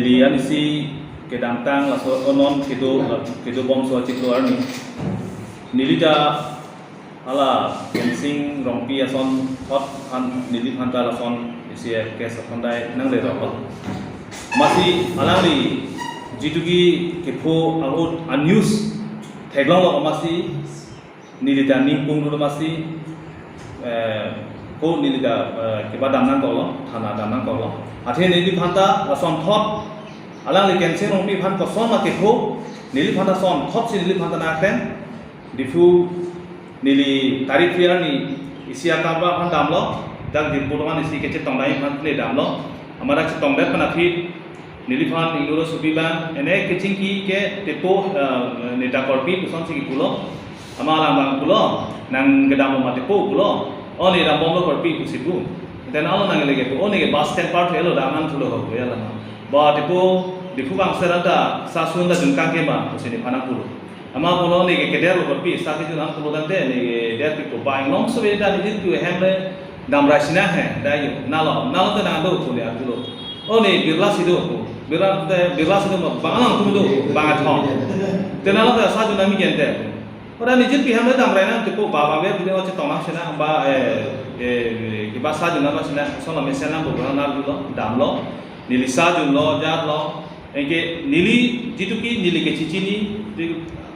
nilian isi kedantang laso onon kedo bom so cikluar ni nilida ala kensing rompi ason hot han nilip hanta lason isi kes pandai nang le ro masih alari jitugi kepo alot unused teglong lo masih nilida ningpung lo masih ko nilida kiba damnan ko thana damnan ko athe nilip hanta lason thot alang li kensing rompi phan ko son ma kepo nilip hanta son thot si nilip hanta na kren difu nili tarik fiar ni isi akaba phan damlo dak di putuman isi kecet tongdai phan ple damlo amara chet tongdai panathi nili phan inguro subiban ene kecingki ke tepo neta korpi puson sigi pulo amala bang pulo nang gedamo mate po pulo oni rambo korpi pusibu dan alo nang lege po oni ke bus stand part helo daman thulo ho ya la ba tepo difu bang serada sasunda jungkang ke ba pusini phana pulo ama pulo ni ke der lo pi sa ke julang pulo dante ni der pi ko ba long so be da ni tu hemle dam rasina he da yo nalo te na do pulo ya pulo oni birla sido ko birla sido ba nang tu do ba thong te nalo ta sa junami gente ora ni jit pi hemle dam raina te ko ba be bi o che toma sena ba ke ba sa junama sena so la mesena bo na do dam lo nili sa jun lo jat lo engke nili jituki nili ke cicini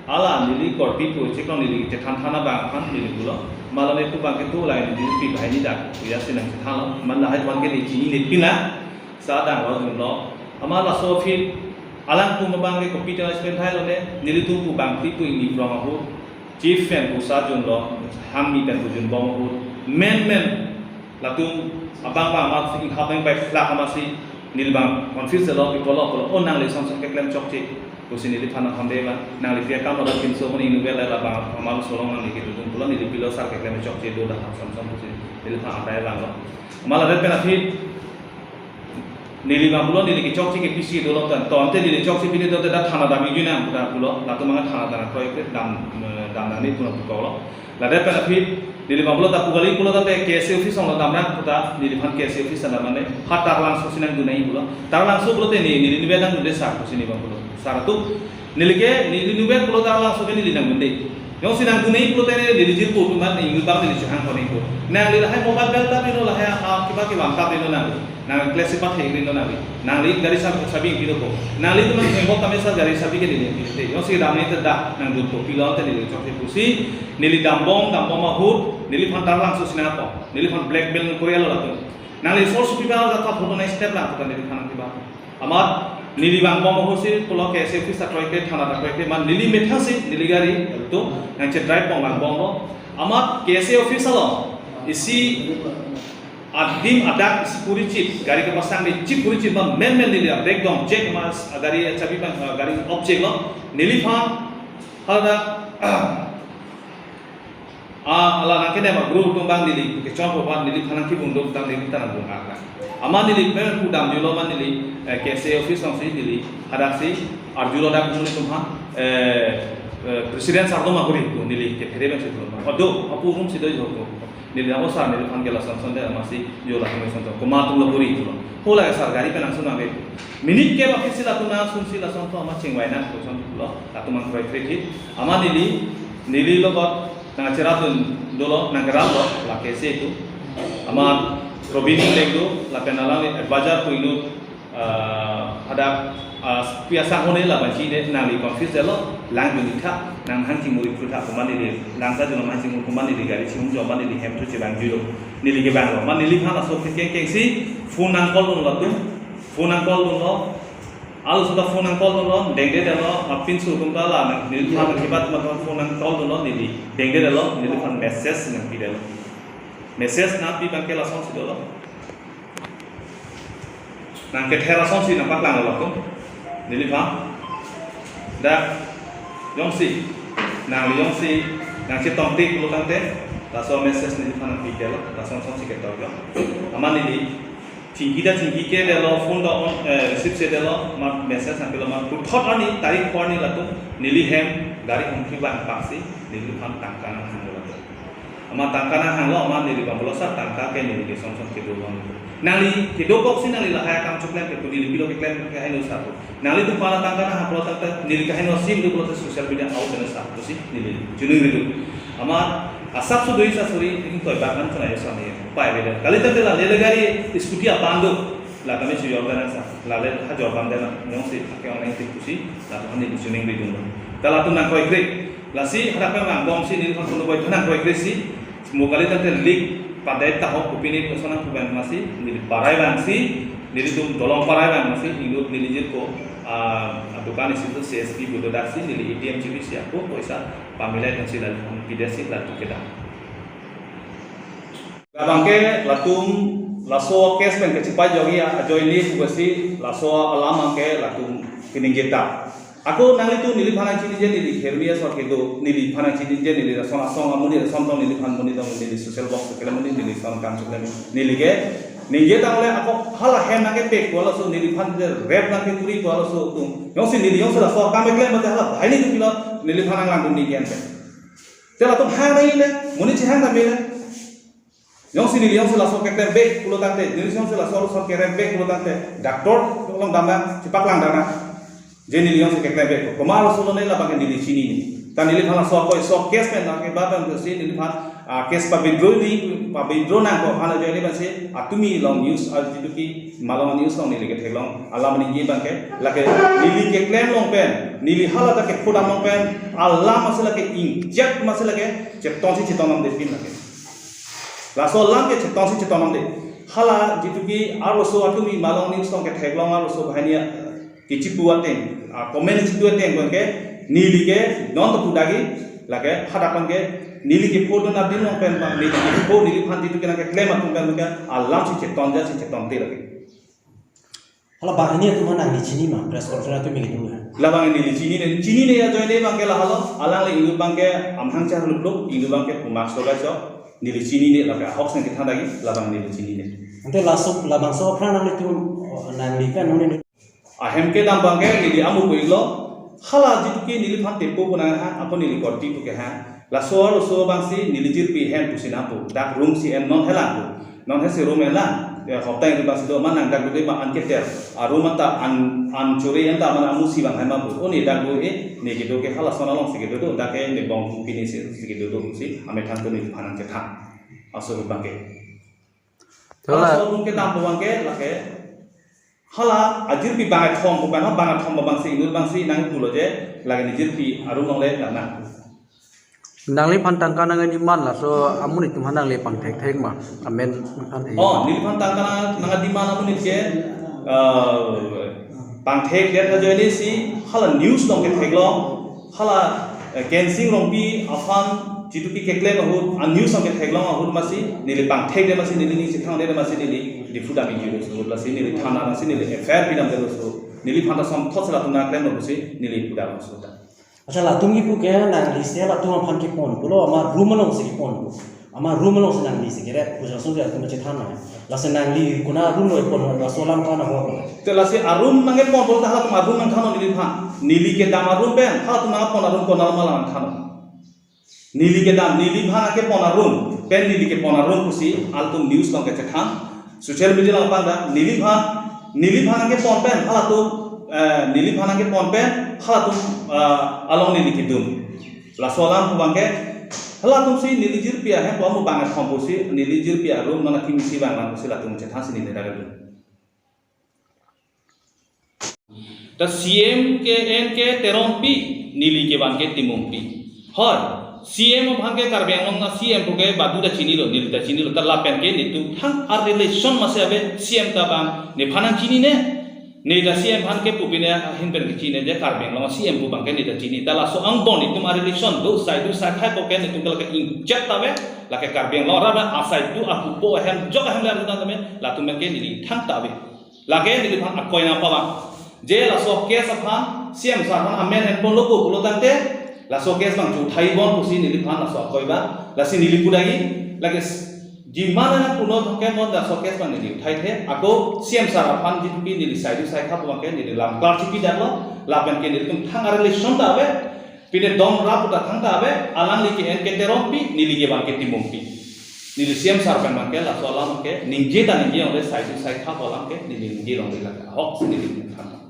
ala nili korpi tu cekong nili cetan thana bang phan nili bulo malane tu bang ke tu lai nili pi bai ni dak ya sinang cetan man la hai wan ke ni ji ni pina sa dang wa jun lo ama la so fit alang tu bang ke kopi ta spend thai lo ne nili tu bang ti tu ni from hu chief fan ku sa jun lo ham mi tan ku jun bong hu men la tu abang bang ma sing ha bang bai fla ma si nil bang confuse lo pi polo onang le som ke klem chok chi kusini di thana hamde ba nang li kam lo kin so ni nubel la ba amal solong nang li ki dun pulo ni pilo sar ke klem chok chi do da sam kusini nil thana dai bang lo amal ada pena thi nili bang pulo ni ki chok chi ke pisi do lo tan ton te ni chok chi pini do da thana da mi ju na da pulo la to manga thana da ko ke dam ni pulo ko lo la da pena thi nili bang pulo ta pugali pulo ta KSA office ong dam na puta nili phan KSA office na mane hatar lang so sinang dunai pulo tar lang so pulo te ni nili nibedan du desa kusini bang pulo saratu nilike nilubet pulo ta langsung ke nilinang bende yang sinang tunai pulo tene nilijil po tuman ingil bang nili chuhang kone ko nang li lahai mobile belta bino lahai kiba ki wangka bino nang klasipat hegri no nang li dari sabi bino ko nang li tuman ngok kami sa dari sabi ke nili binte yang si ramai teda nang dut po pilon te nili chokse pusi nili dambong mahut nili phantar langsung sinang po nili phan black belt korea lo latu nang li source pipa ta photo na step lang ko nili phanang kiba amat nili bang bom hosi pulo ke se fisa troike thana ta troike man nili methasi nili gari to nang che drive bang bang bom amat ke se official isi adim adak puri chip gari ke pasang ni chip puri chip man men nili breakdown check mas gari chabi bang gari object lo nili phan hada ala nakene ma group tumbang nili ke chompo ban nili phanang ki bundok tang nili tanang bung akna ama nili men ku dam julo man nili KSA office ong si nili hadak si arjulo dak muni tumha presiden sardo ma kuri tu nili ke phere ben si tu odo apu room si doi hoto nili amo sar nili phan gela sam sonde amasi jola kame sonto kuma tu lo kuri tu hola sar gari pe nang suna be minit ke ba kisila tu na sun sila sonto ama chingwai na tu son lo atu man koi freki ama nili lo got nang ceratun dolo nang keralo la KSA itu ama Robini lego la penala advisor ko inu ada piasa hone la baji de nali confuse lo lang ni tha nang han ti muri phutha ko mani de lang sa jona man sing ko mani de gari sing jo mani de hem to che bang juro nili ke bang lo man nili phana so ke ke si phone nang call lo tu phone nang call lo alu sudah phone nang call lo dengde de lo apin su kum ta la nang nili phana ke bat ma phone nang call lo nili dengde de lo nili phan message nang pi de lo message na pi bang ke la song si do lo nang ke thera song si nampak lang lo ko nili pha da yong si nang che tong ti lo tang te la so message nili pha nang pi ke lo la song si ke to yo ama nili tinggi ke de lo phone do on receive se de lo ma message nang ke lo ma ku thot ani tarik ko ni la tu nili hem gari hong ki bang pak si nili pha tang kan hang lo ama tangkana hang lo ama nili bambolo sa tangka ke nili ke som ke do bang nali ke do box nali la haya kam chuklen ke nili bilo ke klen ke haino sa nali tu pala tangkana ha pro tangka nili ke haino sim do pro social media out na sa to si nili junu ridu ama asap su doi sa suri in toy bakan chona yo sa ne pai be kali ta la le gari scooty apando la kami su yordan sa la le ha jorban dena nyong si ke online tik tusi la to ni juning ridu kala tu na koi grek lasi harapan mang bom si nil kon kono boy thana koi grek si mukali tante lik padai tahu kupini persona kuban masih nili parai bang si nili tu tolong parai bang masih hidup nili jiko dukan itu CSP budodaksi nili ATM cipi siapa poisa pamilai dan sila pidasi latu kita labangke latum laso kes pen kecipai jogi ajo ini bugasi laso alam angke latum kininggeta aku nang itu nili phanang chini je nili hermia so kedo nili phanang chini je nili rason asong amuni rason tong nili phan muni tong nili social box kele muni nili son kam chukle nili ke ninge tangole ako hala hem nang ke pek wala so nili phan je rap nang ke puri wala so tum yong si nili yong so so kam ekle mate hala bhai ni tu kilo nili phanang lang ni gen pe tela tum ha nai ne muni chi hang na me ne yong si nili yong so la so ke bek pulo tante nili yong so la so ke rap bek pulo tante doctor long dama cipak lang dana jadi nilai yang sekeknya betul. Kemarin solo nila pakai nilai sini ni. Tan nilai mana so koi so kes pen nak badan tu sih nilai mana kes pa withdraw ni pa withdraw nak ko mana jadi macam atumi long news itu ki malam news long nilai ke long alam ni ye bangke lagi nilai ke claim long pen nilai hala tak ke kudam long pen alam masalah ke inject masalah ke ceton si ceton nam depin lagi. Laso lang ke ceton si ceton nam de hala itu ki aroso atumi malam news long ke long aroso bahaya kici buatin, komen kici buatin bangke nili ke non tu dagi, lagi hadapan ke nili ke foto nabi non pen bang nili ke foto nili phan itu kena ke claim atau pen bangke alam si ceton te lagi. Kalau bang ini tu mana nili cini mah press conference tu begitu kan? Labang nili cini ni ya join ni bangke lah halo, alang le indu bangke amhang cah lup indu bangke pumas logai so nili cini ni lagi hoax yang kita lagi labang nili cini ni. Nanti langsung labang so pernah nili tu nili kan nili ahem ke dam bangke nili amu boilo hala jitu ke nili phan tempo bana ha apa nili korti tu ke ha la so bangsi nili jirpi hem pusina pu dak room si en non hela non hese room ela ya hoptai ri bangsi do manang dak de ma an keter room anta an chore anta mana amu si bang hema pu oni dak do e ne ke do ke hala sona long si ke do dak ke ne bong pini si ke do si ame than to ni phanang ke tha aso bangke hala so room ke dam bangke la ke hala ajir pi bangai thom bukan bangai thom bangsi inur bangsi nang pulo je lagi nijir pi aru nong le dana nangli pantang kana ngani man la so amuni tum hanang le pang thek thek ma amen kan oh nili pantang kana nang di mana amuni ke pang thek de tha joini si hala news nong ke thek lo hala kensing rong pi afan jitu pi kekle mahut an news nong ke thek lo mahut masi nili pang thek de masi nili ni sikhang de masi nili di fuda bi jiru so la sini nili thana na sini nili affair bi nam de so nili phanta som thosla tuna klem no si nili fuda so ta acha la tungi pu ke nang li se la tunga phan ki pon pulo ama room long se ki pon ama room long se nang li se gere puja so ja tu thana la se nang li kuna room lo pon la so lam kana ho te la se arum nang pon bol ta hala tu arum nang thano nili phan nili ke dam arum pen hala tu na pon arum ko normal nang thano nili ke dam nili phan ke pon arum pen nili ke pon arum kusi altum news long ke thang social media lang panda nili phan ke pon pen hala tu nili phan ke pon pen hala tu along nili kidum la solam bangke hala tu si nili jirpia he bo mu bangat komposi nili jirpia room nana kimisi bang lang kusi la tu cetha sini ne daga ta CM ke N ke terompi nili ke bangke timumpi hoy CM bangke karbeng long na CM buke badu da chini lo nili da chini lo ta la pen ke ni tu thang ar relation ma se ave CM ta bang ne phana chini ne ne da CM bang ke pupine hin pen ke chini je karbeng long CM bu bang ke ni da chini ta la so ang bon ni tu ar relation do sai khai ko ke ni tu kal ke inject ta ve la ke karbeng long ra ba asai tu aku po hem jok hem la ta me la tu me ke ni thang ta ve la ke ni phang akoi na pa ba je la so ke sa phan CM sa phan amen en pon lo ko lo tante la so kes bang chu thai bon kusi nili phan la so koi ba la si nili pudagi la ke ji mana na puno thke mon da so kes bang nili thai the ako CM sara phan ji pi nili sai du sai kha bang ke nili lam kar chi pi da lo la pen ke nili tum thang relation da ve Pine dom rap uta thangka abe alang li ki en kete rompi nili ge bang ke timumpi. Nili siam sarpan mangke la so alam ke ningje ta ningje ong le sai tu sai tha bolang ke nili ningje rong le la hok nili thang.